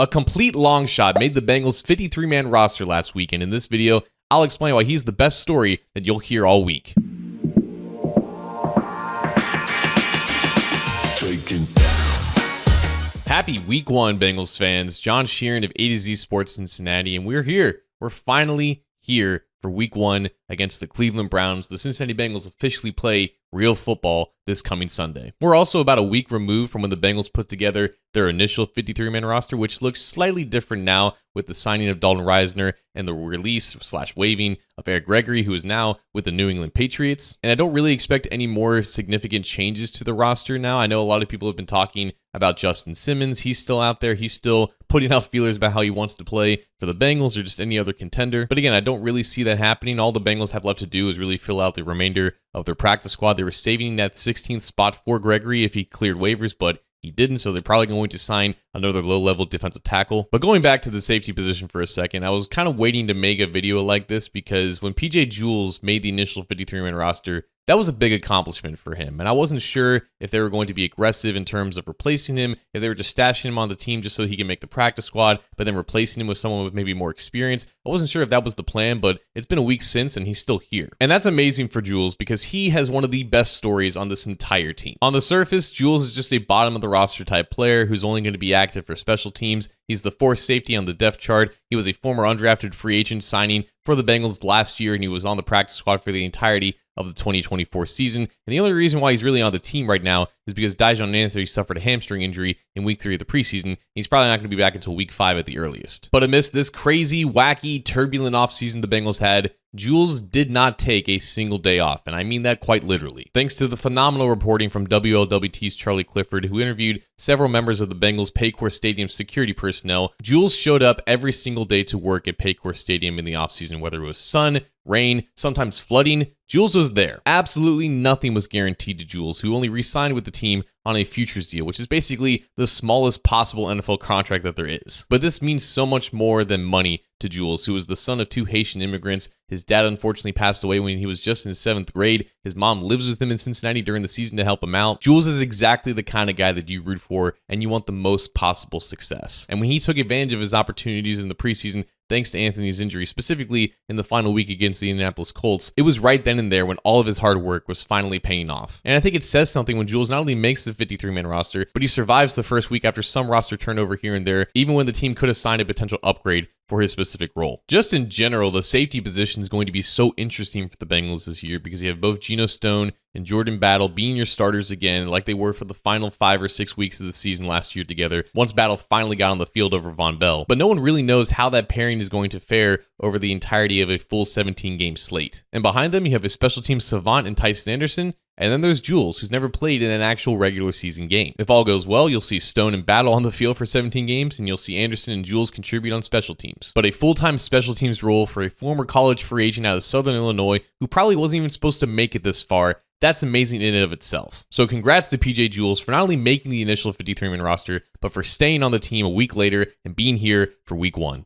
A complete long shot made the Bengals 53-man roster last week, and in this video, I'll explain why he's the best story that you'll hear all week. Happy Week 1, Bengals fans. John Sheeran of A to Z Sports Cincinnati, and we're here. We're finally here for Week 1 against the Cleveland Browns. The Cincinnati Bengals officially play real football this coming Sunday. We're also about a week removed from when the Bengals put together their initial 53-man roster, which looks slightly different now with the signing of Dalton Risner and the release/waiving of Eric Gregory, who is now with the New England Patriots. And I don't really expect any more significant changes to the roster now. I know a lot of people have been talking about Justin Simmons. He's still out there. He's still putting out feelers about how he wants to play for the Bengals or just any other contender. But again, I don't really see that happening. All the Bengals have left to do is really fill out the remainder of their practice squad. They were saving that 16th spot for Gregory if he cleared waivers, but he didn't, so they're probably going to sign another low-level defensive tackle. But going back to the safety position for a second, I was kind of waiting to make a video like this because when PJ Jules made the initial 53-man roster, that was a big accomplishment for him, and I wasn't sure if they were going to be aggressive in terms of replacing him, if they were just stashing him on the team just so he can make the practice squad, but then replacing him with someone with maybe more experience. I wasn't sure if that was the plan, but it's been a week since, and he's still here. And that's amazing for Jules because he has one of the best stories on this entire team. On the surface, Jules is just a bottom-of-the-roster type player who's only going to be active for special teams. He's the fourth safety on the depth chart. He was a former undrafted free agent signing for the Bengals last year, and he was on the practice squad for the entirety of the 2024 season. And the only reason why he's really on the team right now is because Dijon Anthony suffered a hamstring injury in week 3 of the preseason. He's probably not going to be back until week 5 at the earliest. But amidst this crazy, wacky, turbulent offseason the Bengals had, Jules did not take a single day off, and I mean that quite literally. Thanks to the phenomenal reporting from WLWT's Charlie Clifford, who interviewed several members of the Bengals Paycor Stadium security personnel, Jules showed up every single day to work at Paycor Stadium in the offseason, whether it was sun, rain, sometimes flooding. Jules was there. Absolutely nothing was guaranteed to Jules, who only re-signed with the team on a futures deal, which is basically the smallest possible NFL contract that there is. But this means so much more than money to Jules, who is the son of 2 Haitian immigrants. His dad unfortunately passed away when he was just in 7th grade. His mom lives with him in Cincinnati during the season to help him out. Jules is exactly the kind of guy that you root for and you want the most possible success. And when he took advantage of his opportunities in the preseason, thanks to Anthony's injury, specifically in the final week against the Indianapolis Colts, it was right then and there when all of his hard work was finally paying off. And I think it says something when Jules not only makes the 53-man roster, but he survives the first week after some roster turnover here and there, even when the team could have signed a potential upgrade for his specific role. Just in general, the safety position is going to be so interesting for the Bengals this year because you have both Geno Stone and Jordan Battle being your starters again like they were for the final 5 or 6 weeks of the season last year together, once Battle finally got on the field over Von Bell. But no one really knows how that pairing is going to fare over the entirety of a full 17-game slate. And behind them, you have a special teams savant in Tyson Anderson, and then there's Jules, who's never played in an actual regular season game. If all goes well, you'll see Stone and Battle on the field for 17 games, and you'll see Anderson and Jules contribute on special teams. But a full-time special teams role for a former college free agent out of Southern Illinois, who probably wasn't even supposed to make it this far, that's amazing in and of itself. So congrats to PJ Jules for not only making the initial 53-man roster, but for staying on the team a week later and being here for Week 1.